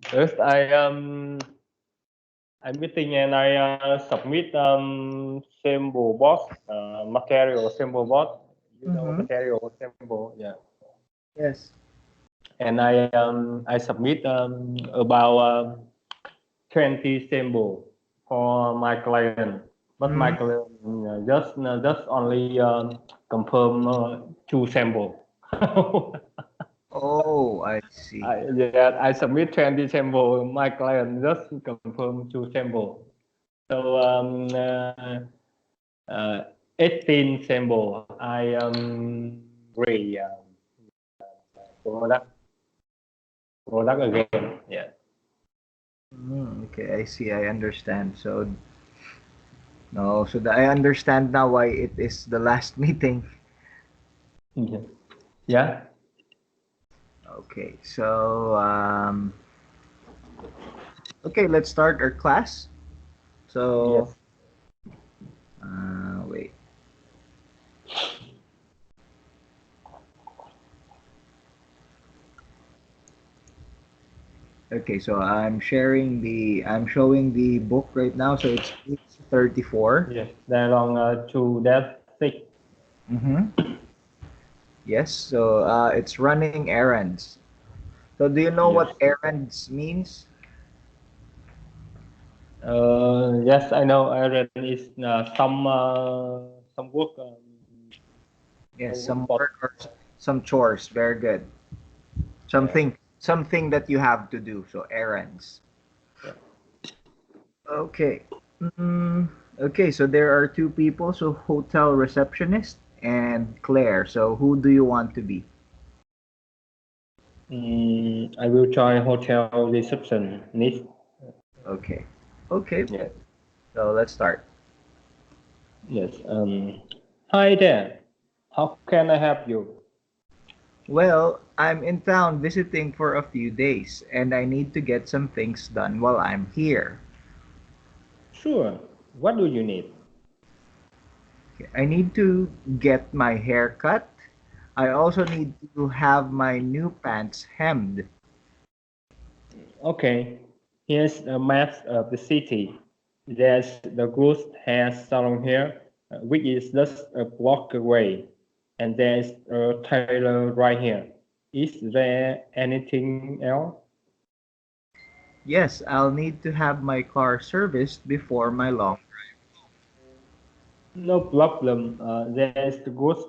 First, I'm meeting and I submit symbol box, material symbol box. You know Mm-hmm. material symbol, yeah. Yes. And I submit about 20 symbol for my client, but my Mm. client just only confirm two sample. Oh, I see. I submit 20 sample. My client just confirm two sample. So 18 sample. I re product product again. Yeah. Okay, I see. I understand. So no, so I understand now why it is the last meeting. Yeah. Yeah. Okay, so okay, let's start our class. So Yes. wait. Okay, so I'm showing the book right now. So it's page 34. Yes. There long to that six. Mm-hmm. Yes, so it's running errands. So do you know Yes. what errands means? Yes, I know. I read is some work. Yes, Some work some for. work or some chores. Very good. Yeah. Something that you have to do. So errands. Yeah. Okay. Mm, okay, so there are two people. So hotel receptionist and Claire. So who do you want to be? I will try hotel receptionist. Okay. Okay. Yeah. So let's start. Yes. Hi there. How can I help you? Well, I'm in town visiting for a few days and I need to get some things done while I'm here. Sure. What do you need? Okay, I need to get my hair cut. I also need to have my new pants hemmed. Okay. Here's a map of the city. There's the Goose Hair Salon here, which is just a block away. And there's a tailor right here. Is there anything else? Yes, I'll need to have my car serviced before my long. No problem. There's the Goose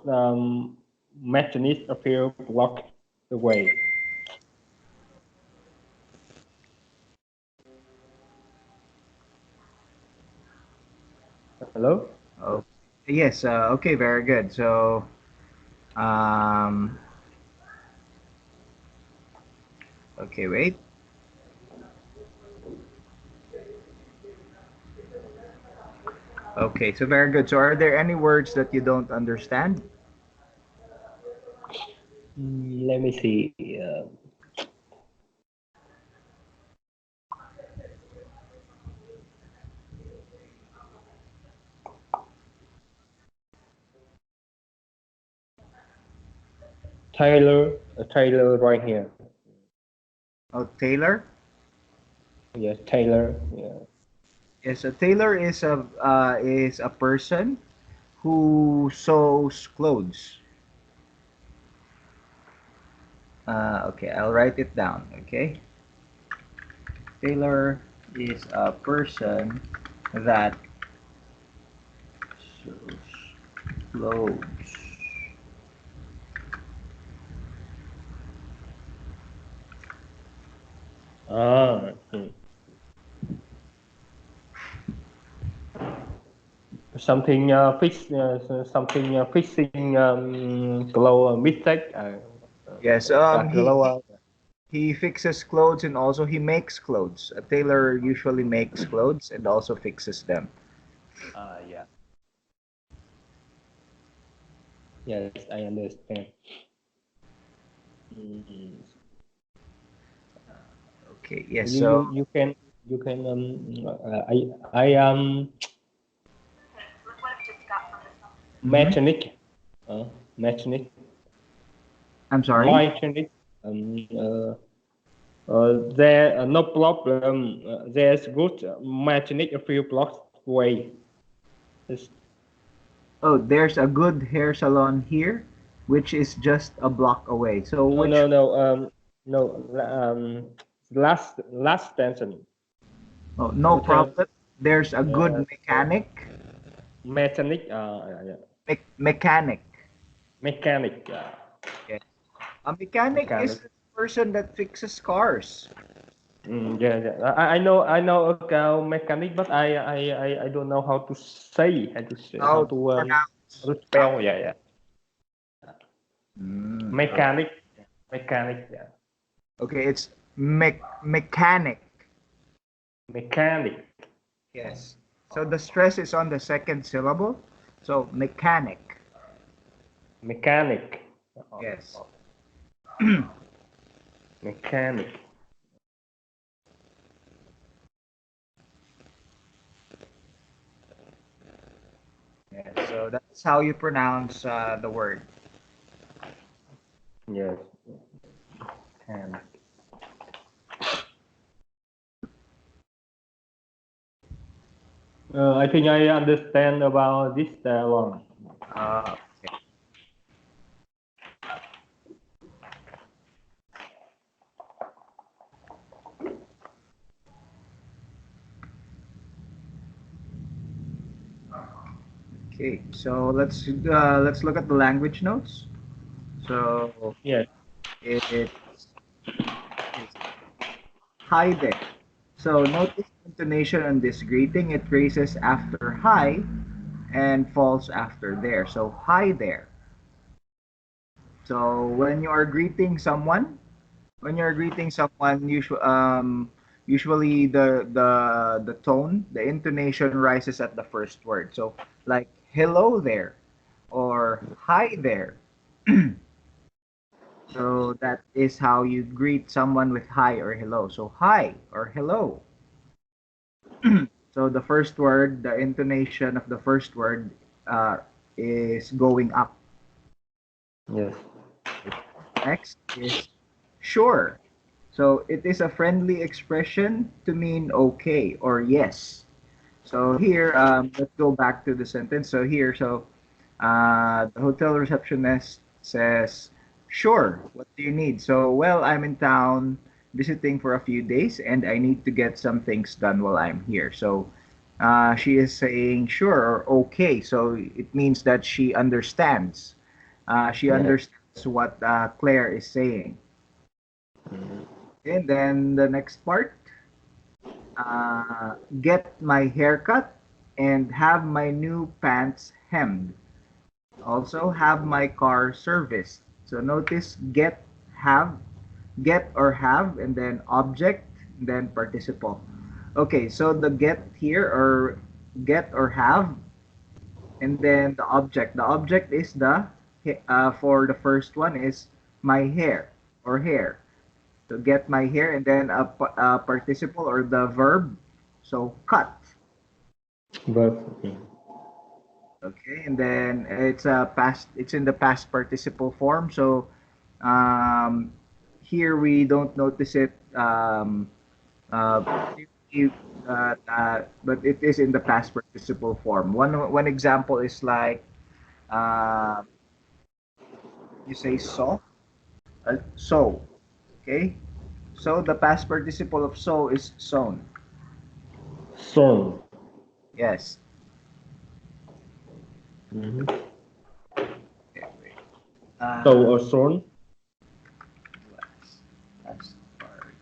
mechanist a few block away. Hello? Oh, yes. Okay, very good. So, um, okay, wait. Okay, so very good. So, are there any words that you don't understand? Let me see. Taylor right here. Oh, tailor. Yes, Taylor. Yeah. Yes, a tailor is a person who sews clothes. Okay, I'll write it down. Okay, tailor is a person that sews clothes. Ah, something fixing glow mistake. Yes. Got glow. He fixes clothes and also he makes clothes. A tailor usually makes clothes and also fixes them. Yeah. Yes, I understand. Mm. Okay. Yes. You So you you can you can I mhm. mechanic mechanic I'm sorry. mechanic um uh, There no problem. There's good mechanic a few blocks away. It's, Oh, there's a good hair salon here, which is just a block away. So no, which? no, no. No. Last station. Oh, no Hotel. problem. There's a Uh, good mechanic. mechanic. Yeah. Mechanic. Mechanic. Yes. A mechanic is Mechanic. a person that fixes cars. Yeah. I know about mechanic, but I don't know how to say, How to how pronounce. to spell. Yeah. Okay. Mechanic. Mechanic. Yeah. Okay, it's mechanic. Mechanic. Yes. So the stress is on the second syllable. So mechanic. Mechanic. Yes. Mechanic. Yes. So that's how you pronounce the word. Yes. Mechanic. I think I understand about this dialogue. Okay. Okay. So let's look at the language notes. So Yes. it's hi there. So notice the intonation on this greeting. It raises after hi and falls after there. So hi there. So when you're greeting someone, usually the tone, the intonation rises at the first word. So like hello there or hi there. So that is how you greet someone with hi or hello. So hi or hello. So the first word, the intonation of the first word uh, is going up. Yes. Next is sure. So it is a friendly expression to mean okay or yes. So here, let's go back to the sentence. So here, the hotel receptionist says, sure, what do you need? So, well, I'm in town visiting for a few days and I need to get some things done while I'm here. So she is saying sure or okay. So it means that she understands. She Yes. understands what Claire is saying. And then the next part, get my haircut and have my new pants hemmed. Also have my car serviced. So notice get or have, and then object, then participle. Okay, so the get here or get or have, and then the object. The object is for the first one is my hair or hair. So get my hair, and then a participle or the verb. So cut. But Okay, and then it's a past. It's in the past participle form. So um, here we don't notice it. Uh, but it is in the past participle form. One example is like uh, you say so. Okay, so the past participle of so is sown. song. Yes. Mm-hmm. Okay, wait. So a song. Past part.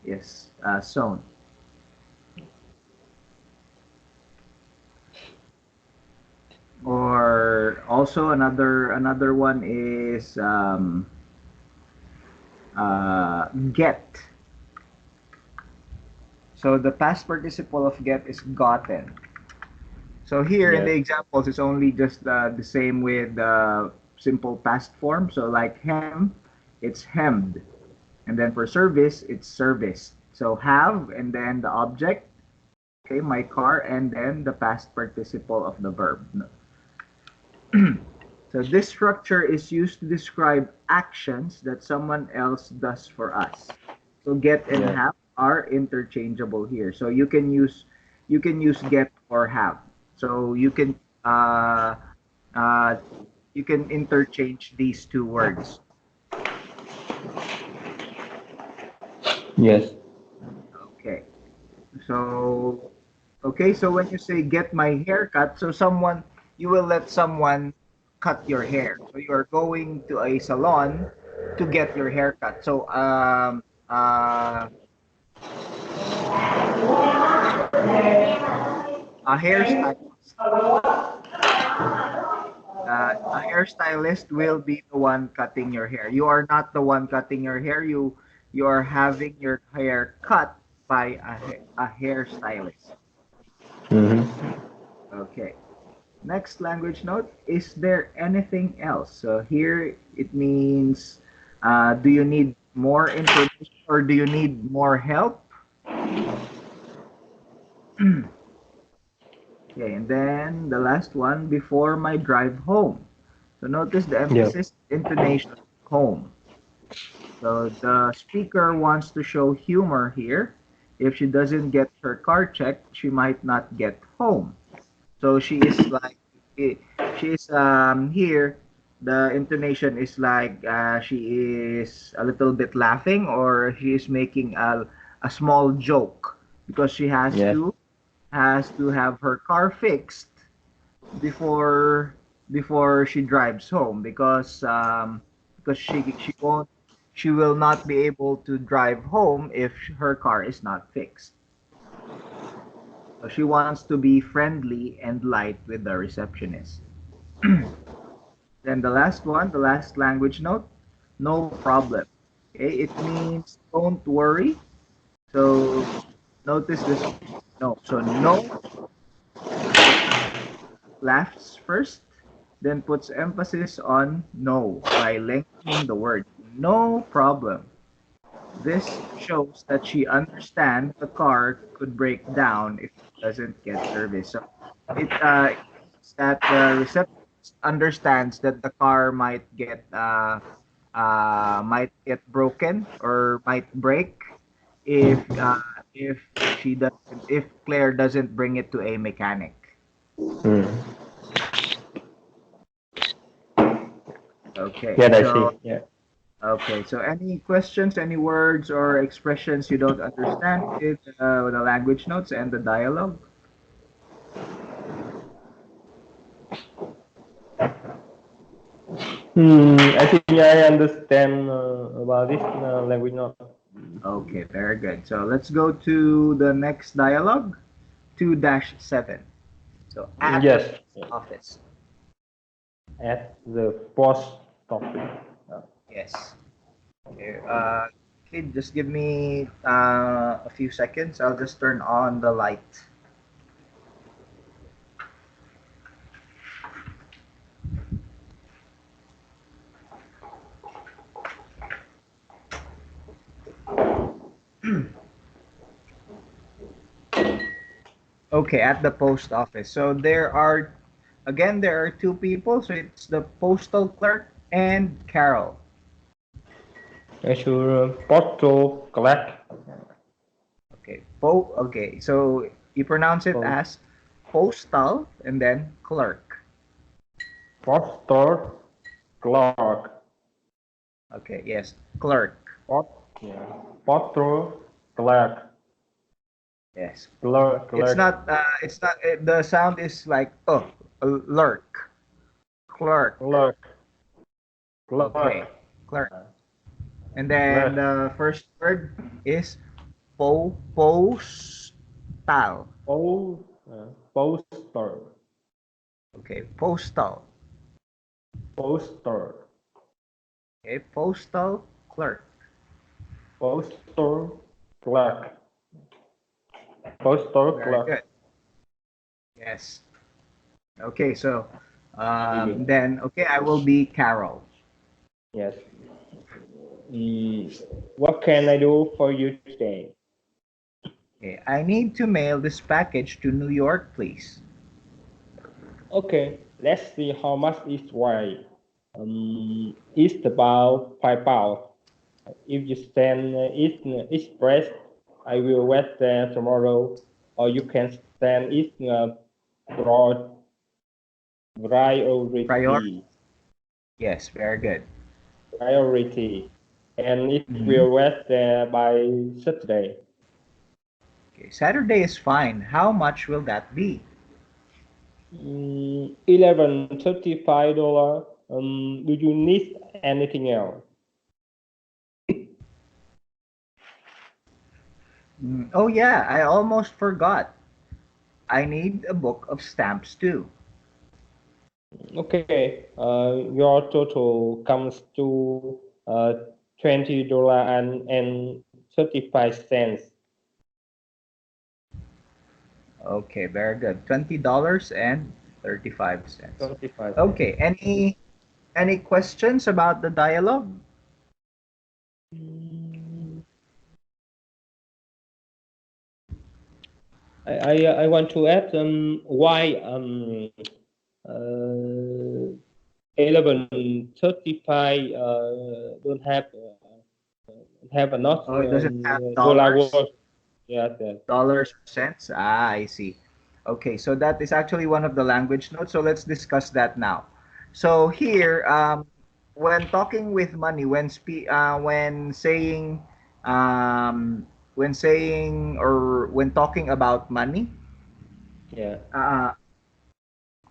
Yes, sown. Or also another one is get. So the past participle of get is gotten. So here in the Yes. examples, it's only just the same with simple past form. So like hem, it's hemmed, and then for service, it's serviced. So have, and then the object, okay, my car, and then the past participle of the verb. So this structure is used to describe actions that someone else does for us. So get and Yes. have are interchangeable here. So you can use get or have. So uh, uh, you can interchange these two words. Yes. Okay. So so when you say get my hair cut, so you will let someone cut your hair. So you're going to a salon to get your hair cut. So a hairstylist will be the one cutting your hair. You are not the one cutting your hair. You are having your hair cut by a hairstylist. Mm-hmm. Okay. Next language note, is there anything else? So here it means, do you need more information or do you need more help? Okay, and then the last one, before my drive home. So notice the Yes. emphasis, intonation, home. So the speaker wants to show humor here. If she doesn't get her car checked, she might not get home. So she is like, eh, she is here. The intonation is like she is a little bit laughing or she is making a small joke because she Yes. has to have her car fixed before she drives home because she will not be able to drive home if her car is not fixed. So she wants to be friendly and light with the receptionist. Then the last one, the last language note, no problem. Okay, it means don't worry. So notice this no. So no laughs first, then puts emphasis on no by lengthening the word. No problem. This shows that she understands the car could break down if it doesn't get service. So it means that the receptionist understands that the car might get broken or might break if she doesn't if Claire doesn't bring it to a mechanic. Mm. Okay, Yeah, I so see. Yeah. any questions, any words or expressions you don't understand with the language notes and the dialogue? I think I understand about this language not. Okay, very good. So let's go to the next dialogue, 2-7. So at the Yes. office. At the post office. Yes. Okay, kid, just give me a few seconds. I'll just turn on the light. Okay, at the post office. So there are two people. So it's the postal clerk and Carol. Actually, postal collect. Okay, Okay, so you pronounce it Post, as postal and then clerk. postal clerk. Okay, yes, clerk. Post, yeah. Postal clerk. Yes. Clerk. It's Clerk. not. The sound is like lurk, clerk. Clerk. Okay, Clerk. clerk. And then Clerk. the first word is postal. Post. Poster. Okay, postal. Poster. Okay, postal clerk. Postal clerk. Postal Very clerk. good. Yes. Okay, so Really. I will be Carol. Yes. What can I do for you today? Okay, I need to mail this package to New York, please. Okay. Let's see how much it weighs. It's about 5 pounds. If you send it express, I will wait there tomorrow, or you can send it pro- Prior. priority, Yes, very good. priority, and it Mhm. will wait there by Saturday. Okay, Saturday is fine. How much will that be? $11.35. Do you need anything else? Oh yeah, I almost forgot. I need a book of stamps too. Okay, your total comes to $20 and 35 cents. Okay, very good. $20.35. 35 cents. Okay, any questions about the dialogue? Mm, I want to add why uh, 11.35 don't have a not Oh, it doesn't have dollar dollars. worth. Yeah, that. Dollars or cents? Ah, I see. Okay, so that is actually one of the language notes. So let's discuss that now. So here, when talking with money, um, when saying or when talking about money, Yeah. uh,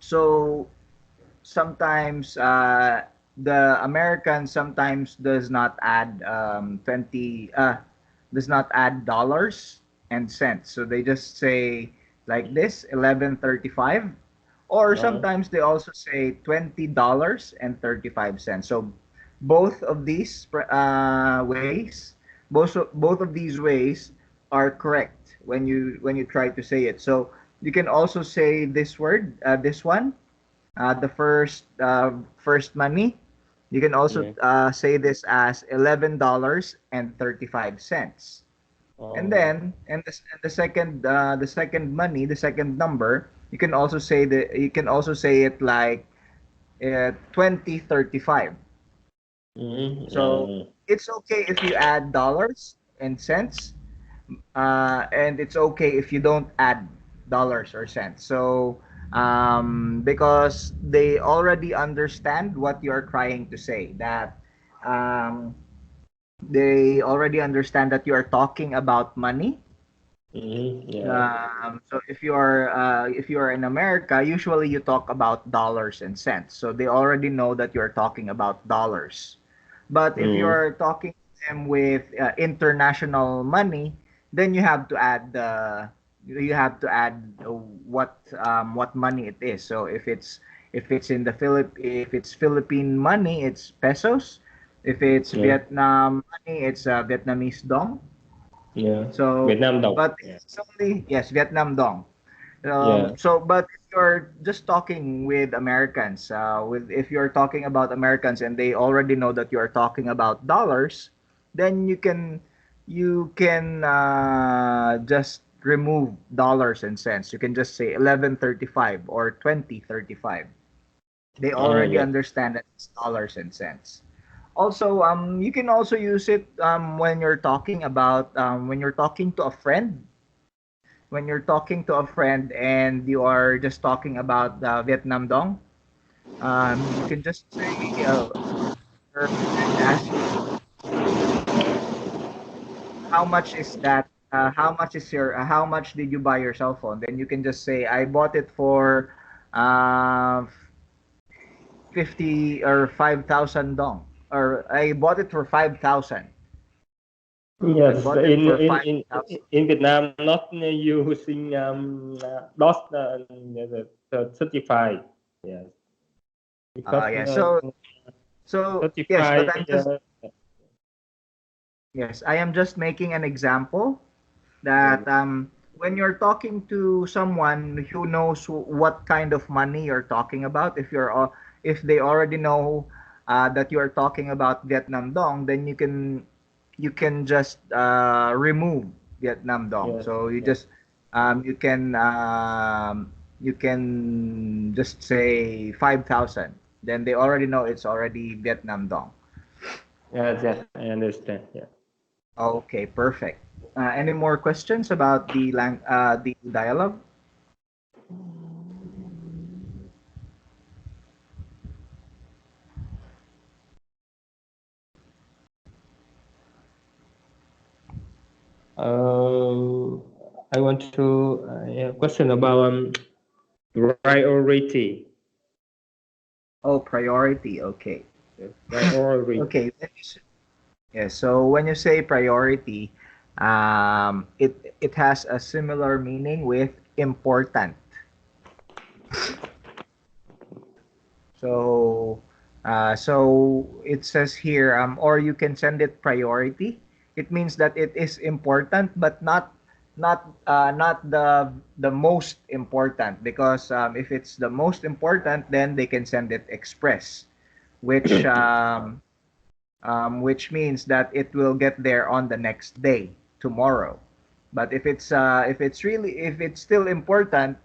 so sometimes the American sometimes does not add dollars and cents. So they just say like this 11.35, or Uh, sometimes they also say $20 and 35 cents. So both of these ways, both of these ways are correct when you try to say it. So you can also say this word, this one, the first money. You can also yeah. say this as $11.35, and Oh. then the second money, the second number. You can also say it like 2035. So Mm, it's okay if you add dollars and cents, and it's okay if you don't add dollars or cents. So, because they already understand what you're trying to say, that um, they already understand that you are talking about money. yeah. So if you are in America, usually you talk about dollars and cents. So they already know that you are talking about dollars. But if Mm, you're talking to them with international money, then you have to add what money it is. So if it's Philippine money, it's pesos. If it's yeah. Vietnam money, it's Vietnamese dong. Yeah. So, Việt Nam đồng. but Yeah. it's only, yes, Vietnam dong. Yeah. But if you're just talking with Americans, if you're talking about Americans and they already know that you are talking about dollars, then you can just remove dollars and cents. You can just say 11.35 or 20.35. They already Yeah. understand that it's dollars and cents. Also, you can also use it when you're talking to a friend. When you're talking to a friend and you are just talking about Vietnam dong, you can just say, your friend asks you, how much is that? How much did you buy your cell phone? Then you can just say, I bought it for uh, 50 or 5,000 dong, or I bought it for 5,000. I Yes. bought it for In 5,000. in Vietnam, not using DOS 35. Yes. Because Yeah. So yes, but 35. yes, I am just making an example Yeah. that when you're talking to someone who knows what kind of money you're talking about, if they already know that you are talking about Vietnam dong, then you can just remove Vietnam dong. Yes. So Yes. you can you can just say 5,000. Then they already know it's already Vietnam dong. Yes, I understand. Yeah. Okay, perfect. Any more questions about the dialogue? I want to question about priority. Oh, priority. Okay. Priority. Okay. Yeah. So when you say priority, it has a similar meaning with important. So, so it says here, or you can send it priority. It means that it is important, but not the most important. Because if it's the most important, then they can send it express, which which means that it will get there on the next day, tomorrow. But if it's still important,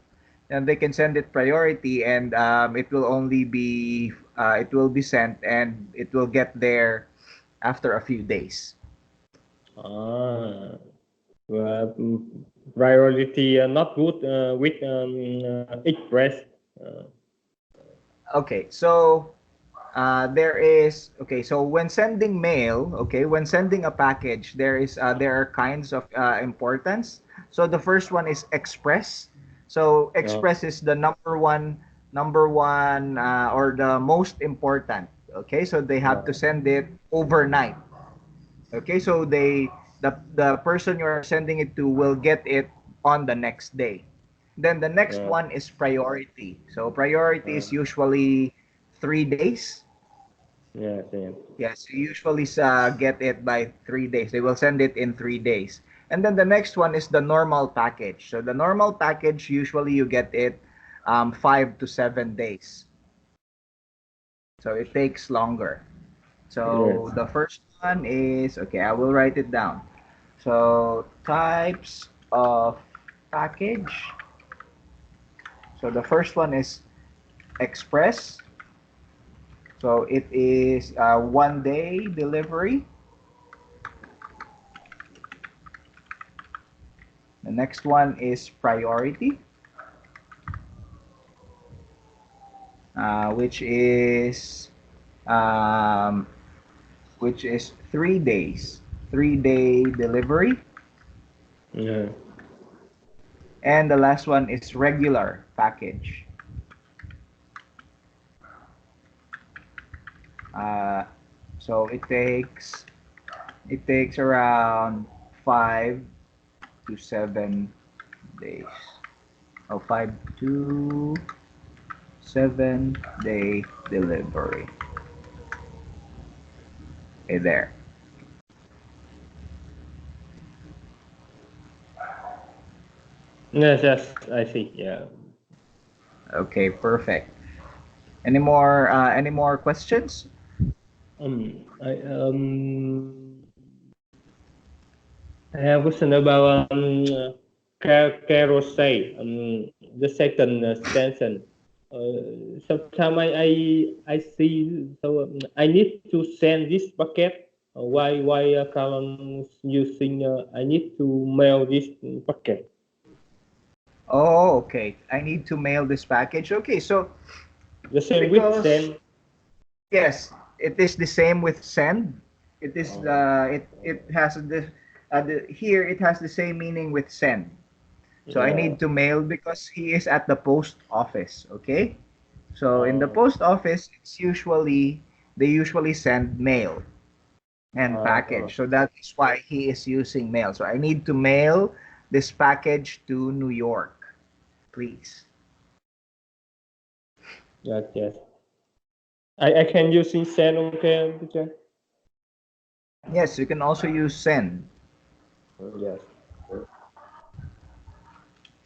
then they can send it priority, and it will be sent, and it will get there after a few days. Ah, well, priority not good with express. Uh, Okay, so there is okay. So when sending mail, okay, when sending a package, there are kinds of importance. So the first one is express. So yeah. express is the number one or the most important. Okay, so they have to send it overnight. Okay, so the person you're sending it to will get it on the next day. Then the next Yeah. one is priority. So priority Uh, is usually 3 days. yes, yes. Yes, you usually get it by 3 days. They will send it in 3 days. And then the next one is the normal package. So the normal package, usually you get it 5 to 7 days. So it takes longer. Yes. So the first one is, okay, I will write it down. So types of package. So the first one is express. So it is 1 day delivery. The next one is priority, which um, is 3 days, 3 day delivery, Yeah. and the last one is regular package. Uh, so it takes around 5 to 7 days. Oh, 5 to 7 day delivery. Okay, there. Yes, I see. Yeah. Okay, perfect. Any more questions? I I have a question about carousel. The second sentence. Sometimes I see so I need to send this packet. Why Colin using I need to mail this packet. Oh, okay. I need to mail this package. Okay, so The same with because send. yes, it is the same with send. It is Oh, it has here it has the same meaning with send. So I yeah. need to mail because he is at the post office, okay? So in the Oh, post office, they usually send mail and uh, package. So that is why he is using mail. So I need to mail this package to New York, please. yes. I can use in send, okay, teacher? Yes, you can also use send. Yes.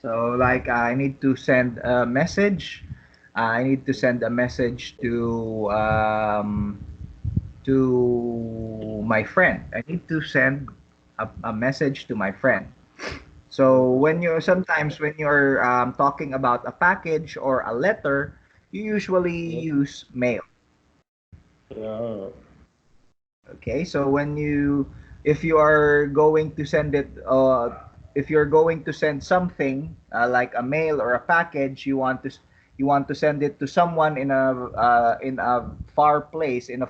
So like I need to send a message. I need to send a message to my friend. I need to send a message to my friend. So sometimes when you're talking about a package or a letter, you usually Yes. use mail. Yeah. Okay, so if you are going to send it, if you're going to send something like a mail or a package, you want to send it to someone in a far place, in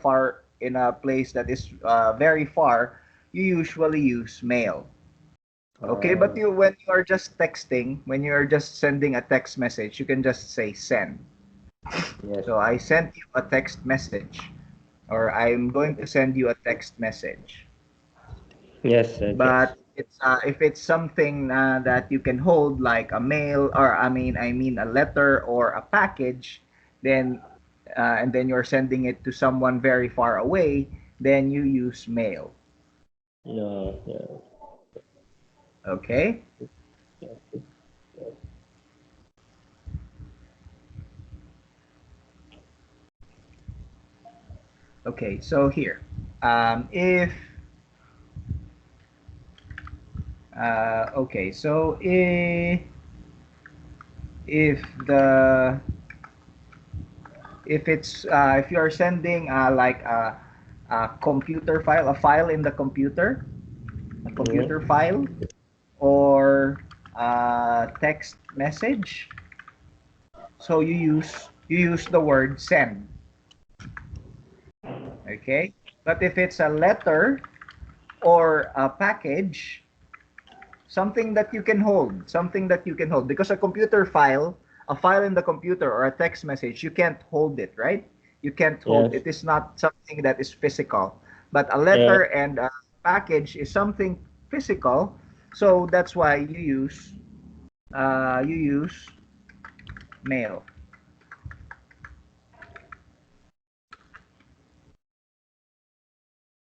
a place that is very far, you usually use mail. Okay, but Uh, when you are just texting, when you are just sending a text message, you can just say send. yes. So I sent you a text message, or I'm going to send you a text message. Yes. Yes. But if it's something that you can hold, like a mail, or I mean a letter or a package, then and then you're sending it to someone very far away, then you use mail. No. Yeah. Okay. Okay. So here, if okay, so if the if it's if you are sending like a computer file, a file in the computer, a Yeah. computer file, or text message, so you use the word send. Okay, but if it's a letter or a package, something that you can hold, because a file in the computer or a text message, you can't hold it, right? You can't hold Yes. it. Is not something that is physical, but a Yeah. letter and a package is something physical. So that's why you use mail.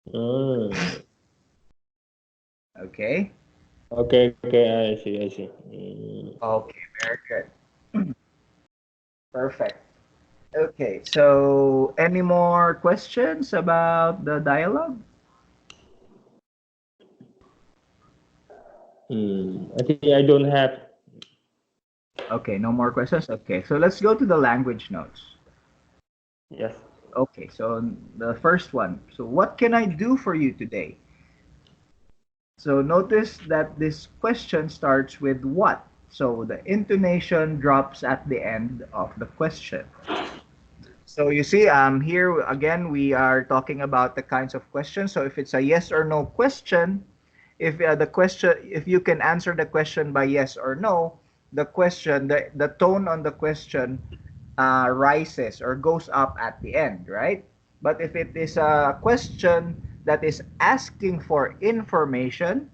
Mm. Okay. Okay. Okay. I see. I see. Mm. Okay, very good. Perfect. Okay, so any more questions about the dialogue? I think I don't have. Okay, no more questions. Okay, so let's go to the language notes. Yes. Okay, so the first one. So what can I do for you today? So notice that this question starts with what. So the intonation drops at the end of the question. So you see, here again, we are talking about the kinds of questions. So if it's a yes or no question, if you can answer the question by yes or no, the tone on the question rises or goes up at the end, right? But if it is a question that is asking for information,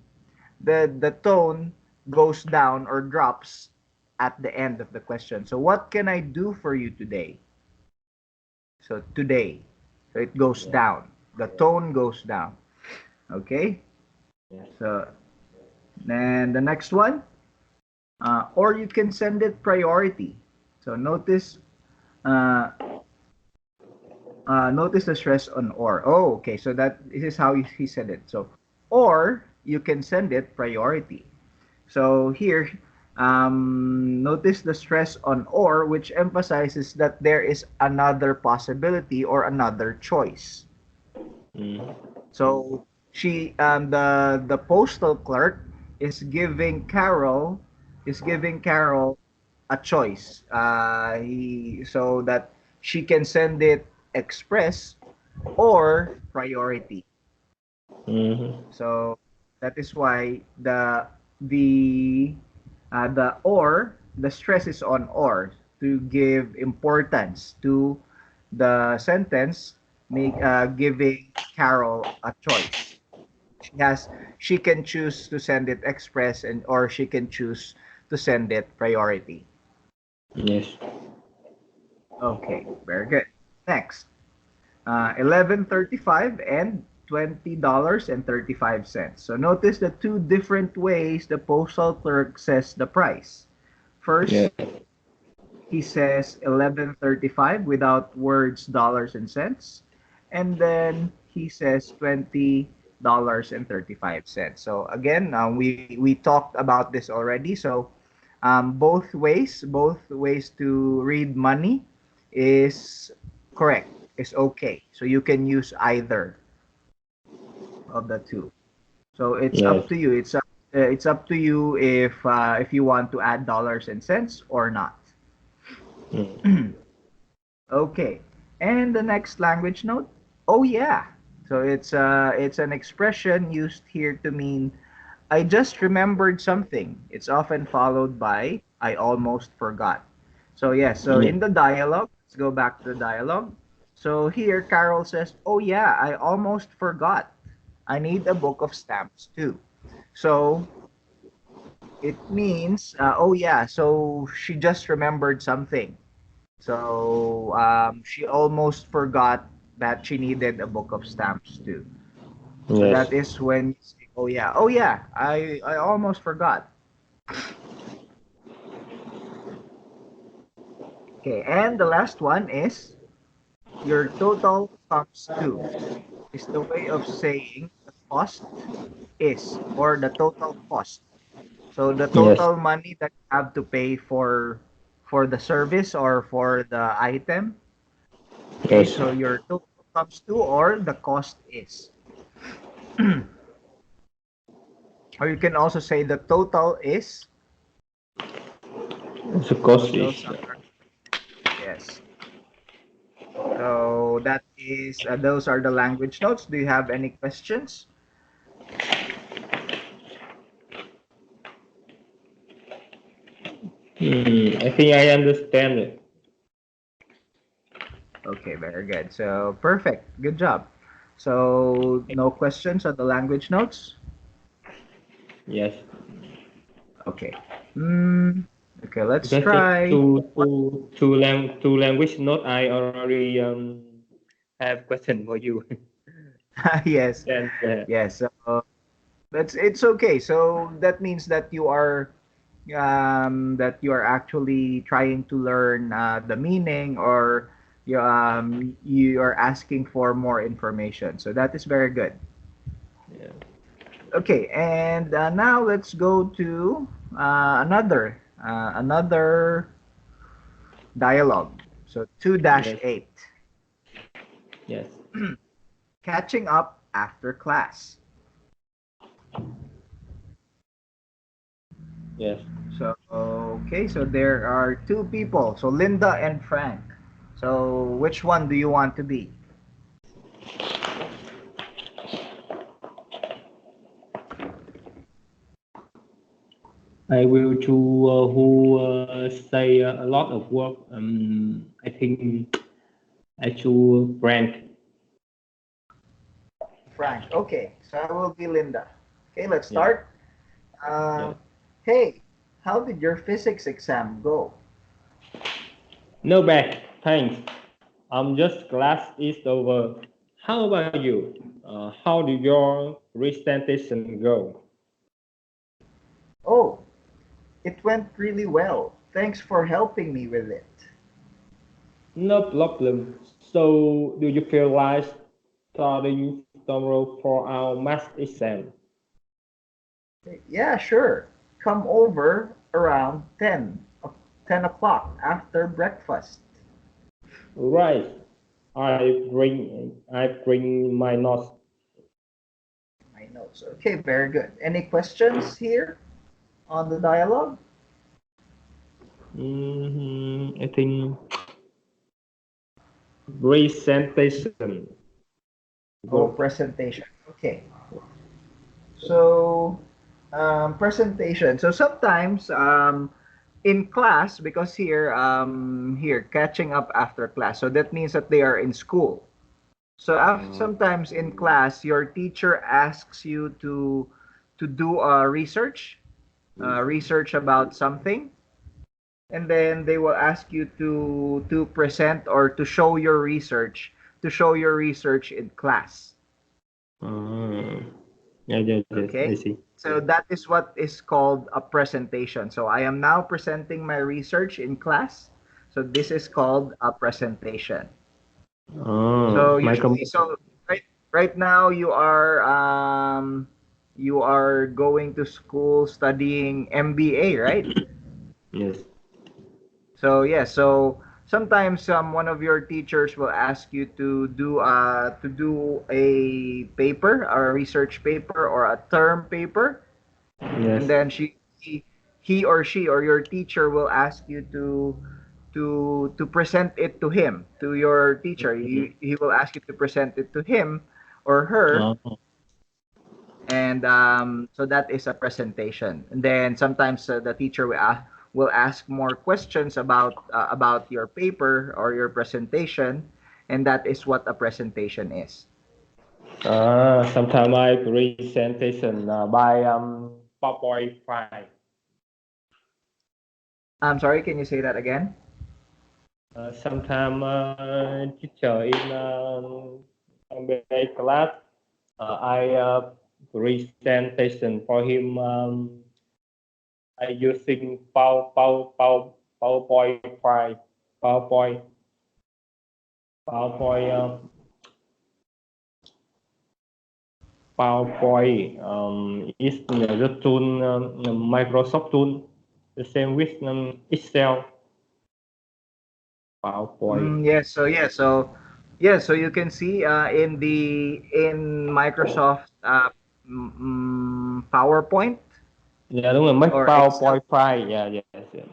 the tone goes down or drops at the end of the question. So what can I do for you today? So today. So it goes Yes. down. The tone goes down. Okay? Yes. So then the next one, or you can send it priority. So uh, notice the stress on or. Oh, okay. So this is how he said it. So, or you can send it priority. So here, notice the stress on or, which emphasizes that there is another possibility or another choice. Mm. So the postal clerk is giving Carol a choice. So that she can send it express or priority. Mm. So that is why the the stress is on or, to give importance to the sentence, giving Carol a choice. She has she can choose to send it express, and or she can choose to send it priority. Yes. Okay, very good. Next, 11:35 and $20.35. So notice the two different ways the postal clerk says the price. Yeah. First, he says 11.35 without words dollars and cents, and then he says $20 $8.35. So again, we talked about this already. So both ways to read money is correct, is okay. So you can use either of the two. So it's Yes. up to you. It's up to you if you want to add dollars and cents or not. Mm. Okay. And the next language note. Oh yeah. So it's an expression used here to mean I just remembered something. It's often followed by I almost forgot. So yes, so Yeah. in the dialogue, let's go back to the dialogue. So here Carol says, "Oh yeah, I almost forgot. I need a book of stamps too." So it means, oh yeah, so she just remembered something. So she almost forgot that she needed a book of stamps too. So Yes. that is when you say, oh yeah, I almost forgot. Okay, and the last one is your total comes to. Is the way of saying the cost is or the total cost. So the Yes. total money that you have to pay for the service or for the item. Okay, Yes. so your total comes to or the cost is. Or you can also say the total is. The cost So is. those are yes. So that is those are the language notes. Do you have any questions? I think I understand it. Okay, very good. So perfect. Good job. So no questions on the language notes? Yes. Okay. Hmm. Okay, let's Because it's try. two language note. I already have question for you. Yes. Then Yes. So that's it's okay. So that means that you are actually trying to learn the meaning or you are asking for more information. So that is very good. yeah. Okay, and now let's go to another dialogue. So 2 Yes. 8 Yes. catching up after class. Yes. So okay, so there are two people. So Linda and Frank. So which one do you want to be? I will to who say a lot of work. I think I choose Frank. Frank. Okay, so I will be Linda. Okay, let's Yes. start. Uh, Yes. hey, how did your physics exam go? No bad. Thanks. I'm just glad it's over. How about you? How did your presentation go? Oh, it went really well. Thanks for helping me with it. No problem. So, do you feel like studying tomorrow for our math exam? Yeah, sure. Come over around 10 o'clock after breakfast. Right. I bring my notes. My notes. Okay, very good. Any questions here on the dialogue I think presentation. or Go. presentation? Okay. So, presentation. So sometimes in class, because here catching up after class. So that means that they are in school. So sometimes in class, your teacher asks you to do a research about something, and then they will ask you to present or to show your research in class. Uh, yeah, yes, yes, I Okay, see. so that is what is called a presentation. So I am now presenting my research in class. So this is called a presentation. So My usually, com. so right now you are going to school studying MBA, right? Yes. So yeah, so sometimes one of your teachers will ask you to do a paper or a research paper or a term paper, and Yes. then he or she or your teacher will ask you to present it to him, to your teacher. He will ask you to present it to him or her, Oh. and so that is a presentation. And then sometimes the teacher will ask more questions about your paper or your presentation, and that is what a presentation is. Sometimes I presentation by PowerPoint file. I'm sorry, can you say that again? Sometimes teacher in MBA class, I presentation for him. I using PowerPoint file, PowerPoint, PowerPoint, PowerPoint. Is the tool, Microsoft tool, the same with Excel, PowerPoint. Yes, so so you can see in Microsoft PowerPoint Dạ đúng rồi, make or Excel. PowerPoint file. Yeah, yes, yes.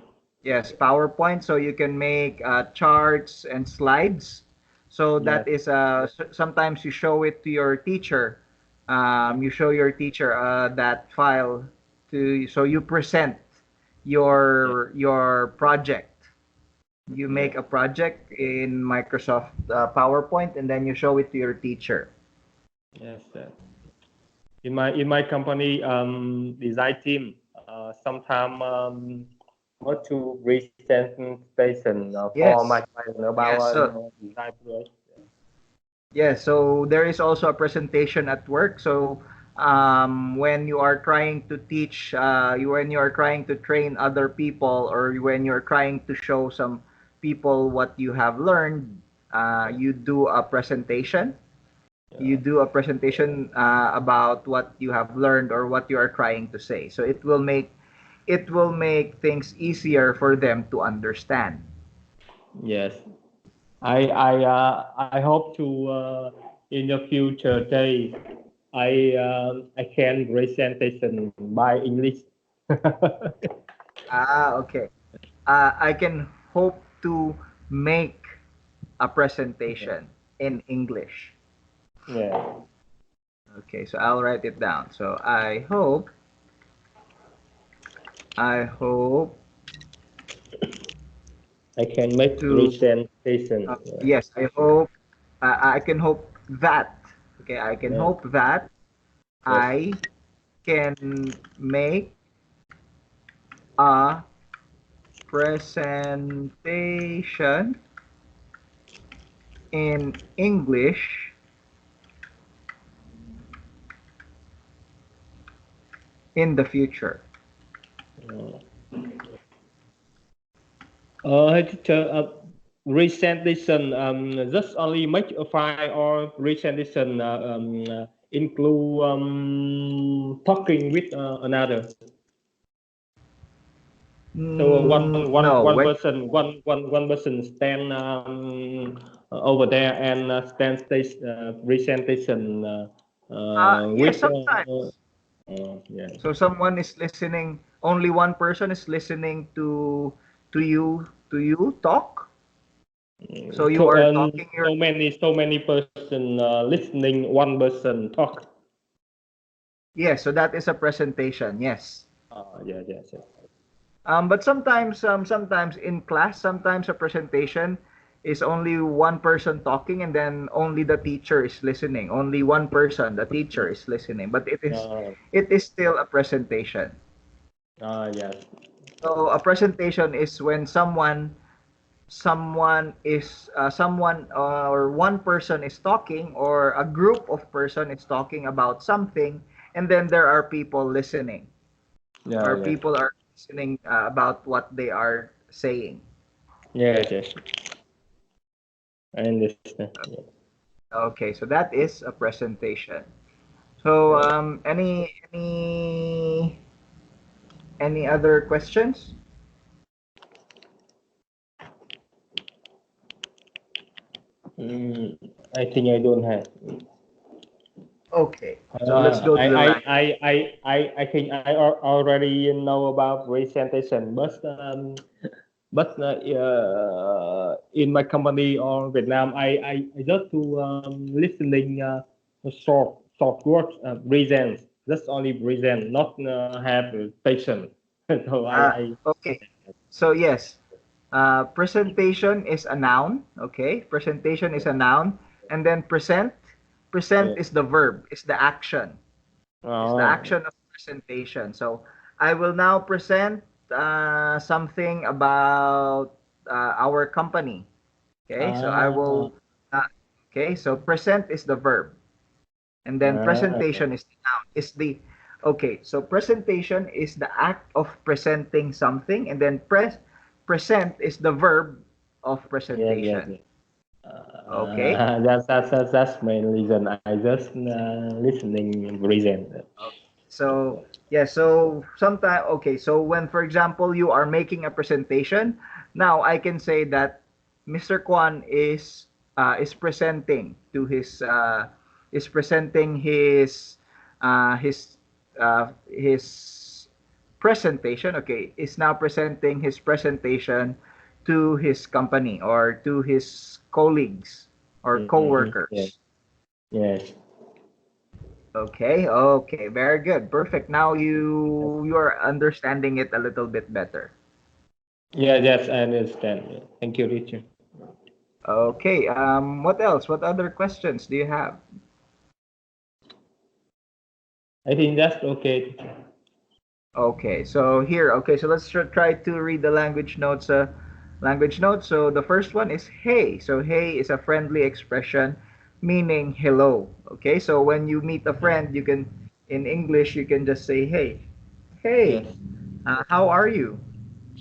Yes, PowerPoint, so you can make charts and slides. So that Yes. is sometimes you show it to your teacher. You show your teacher that file to so you present Yeah. your project. You Yeah. make a project in Microsoft PowerPoint, and then you show it to your teacher. Yes. In my company design team, sometime go to presentation for my Yes. client Yes. about So design project. yes, so there is also a presentation at work. So when you are trying to teach, when you are trying to train other people, or when you're trying to show some people what you have learned, you do a presentation. You Yeah. do a presentation about what you have learned or what you are trying to say. So it will make things easier for them to understand. Yes. I hope to in the future day I can presentation by English. Okay. I can hope to make a presentation in English. Yeah. Okay, so I'll write it down. So I hope I can make to, presentation. yes, I hope, I can hope that, okay, I can Yeah. hope that Yes. I can make a presentation in English in the future. Teacher, presentation just only make a file or presentation include talking with another. So No, one when person one person stand over there and stand stage presentation yes, with sometimes. yeah. So someone is listening, only one person is listening to you talk. So you So are talking your so many person listening one person talk. yes, so that is a presentation, yes. Yeah, yes, yes. But sometimes in class, sometimes a presentation is only one person talking, and then only the teacher is listening. Only one person, the teacher is listening. But Uh, it is still a presentation. yes. So a presentation is when someone or one person is talking, or a group of person is talking about something, and then there are people listening, Yeah, or yes. people are listening about what they are saying. Yes, yes. I understand. Yeah. Okay, so that is a presentation. So any other questions? Mm, I think I don't have. Okay, so let's go to the language. I think I already know about presentation, but in my company or Vietnam, I just to listening short words present, just only present, not have patient. So Okay, so yes, presentation is a noun. Okay, presentation is a noun, and then present yeah. is the verb, is the action. Is the Oh, action of presentation. So I will now present something about our company. Okay, so I ah, will. Uh, okay, so present is the verb, and then ah, presentation is the noun. Is the okay? So presentation is the act of presenting something, and then present is the verb of yes, yes, presentation. yes. Okay. That's main reason I just listening present. So yeah, so sometimes okay, so when for example you are making a presentation, now I can say that Mr. Kwan is presenting to his is presenting his presentation. Okay, is now presenting his presentation to his company or to his colleagues or Mm-hmm. Yes, coworkers. yes, Okay, okay, very good. Perfect. Now you are understanding it a little bit better. yeah, yes, I understand. Thank you, Richard. Okay, what else? What other questions do you have? I think that's okay. Okay, so here, okay, so let's try to read the language notes. Language notes. So the first one is hey. So hey is a friendly expression meaning hello. Okay, so when you meet a Yes, friend, you can in English you can just say hey, hey, yes, how are you?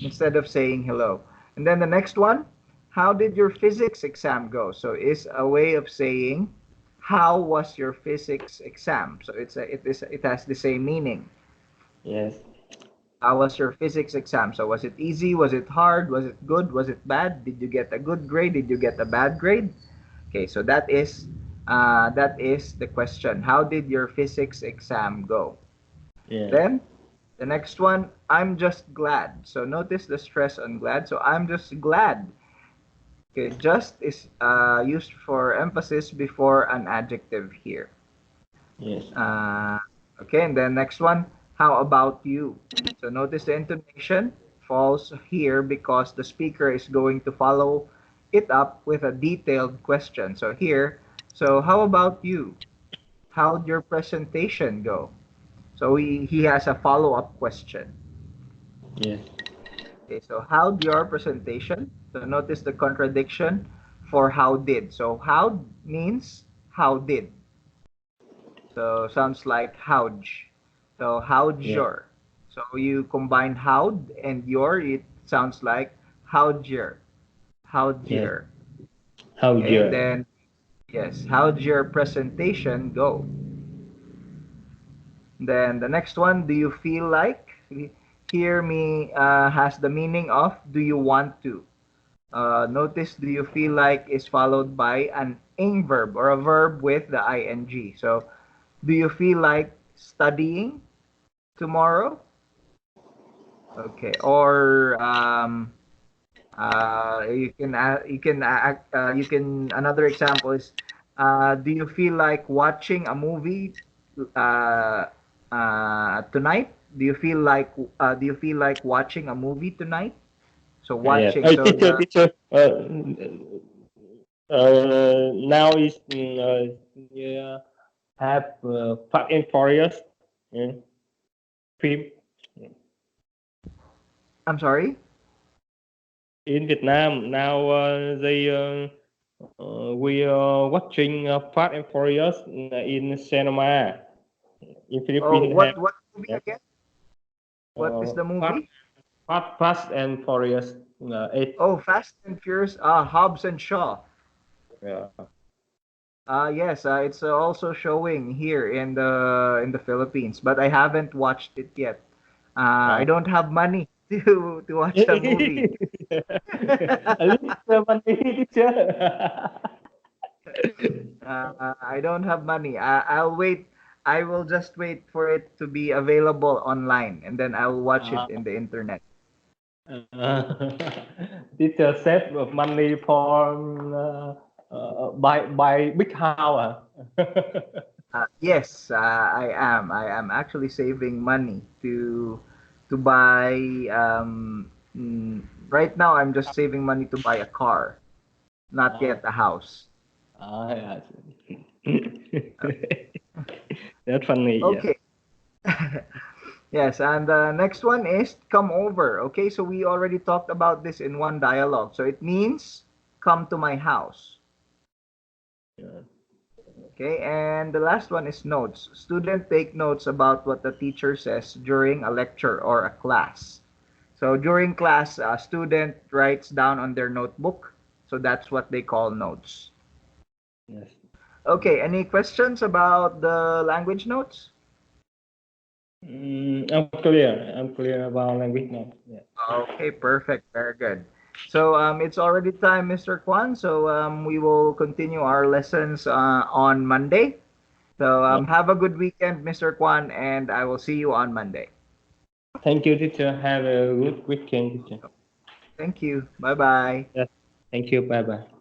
Instead of saying hello. And then the next one, how did your physics exam go? So is a way of saying how was your physics exam? So it has the same meaning. yes, How was your physics exam? So was it easy? Was it hard? Was it good? Was it bad? Did you get a good grade? Did you get a bad grade? Okay, so that is the question. How did your physics exam go? yes, Then the next one, I'm just glad. So notice the stress on glad. So I'm just glad. Okay, just is used for emphasis before an adjective here. yes, Uh, okay, and then next one, how about you? So notice the intonation falls here because the speaker is going to follow it up with a detailed question. So here, so how about you? How'd your presentation go? So he has a follow-up question. yes, Okay, so how'd your presentation? So notice the contradiction for how did. So how means how did. So sounds like how'd. So how'd yes, your. So you combine how'd and your, it sounds like how'd your. How'd yes. your. How Okay, and dear? then yes, how'd your presentation go? Then the next one, do you feel like? Here me has the meaning of do you want to? Notice do you feel like is followed by an ing verb or a verb with the ing. So, do you feel like studying tomorrow? Okay. Or you can another example is do you feel like watching a movie uh, tonight? Do you feel like watching a movie tonight? So Yes. watching. So the Teacher. Now is yeah, have Fast and Furious uh, film I'm sorry. in Vietnam. Now we are watching Fast and Furious in cinema. In Oh, Philippines have what movie yeah, again? What is the Fast, movie? Fast and Furious. It Oh, Fast and Furious. Hobbs and Shaw. yeah. Yes, it's also showing here in the Philippines, but I haven't watched it yet. I Uh, don't have money to watch the movie. At least money, teacher. I don't have money. I'll wait. I will just wait for it to be available online, and then I'll watch it uh, in the internet. teacher save money for buy big house. Yes, I am. I am actually saving money to buy. Right now, I'm just saving money to buy a car, not yet Oh, a house. yeah. That's funny, yeah. Okay. Yes, and the next one is come over. Okay, so we already talked about this in one dialogue. So it means come to my house. Yeah. Okay, and the last one is notes. Student take notes about what the teacher says during a lecture or a class. So during class, a student writes down on their notebook. So that's what they call notes. Yes. Okay, any questions about the language notes? I'm clear. I'm clear about language now. Yeah. Okay, perfect. Very good. So it's already time, Mr. Kwan. So we will continue our lessons on Monday. So Uh, have a good weekend, Mr. Kwan, and I will see you on Monday. Thank you, teacher. Have a good weekend, teacher. Thank you. Bye bye. Yes. Thank you. Bye bye.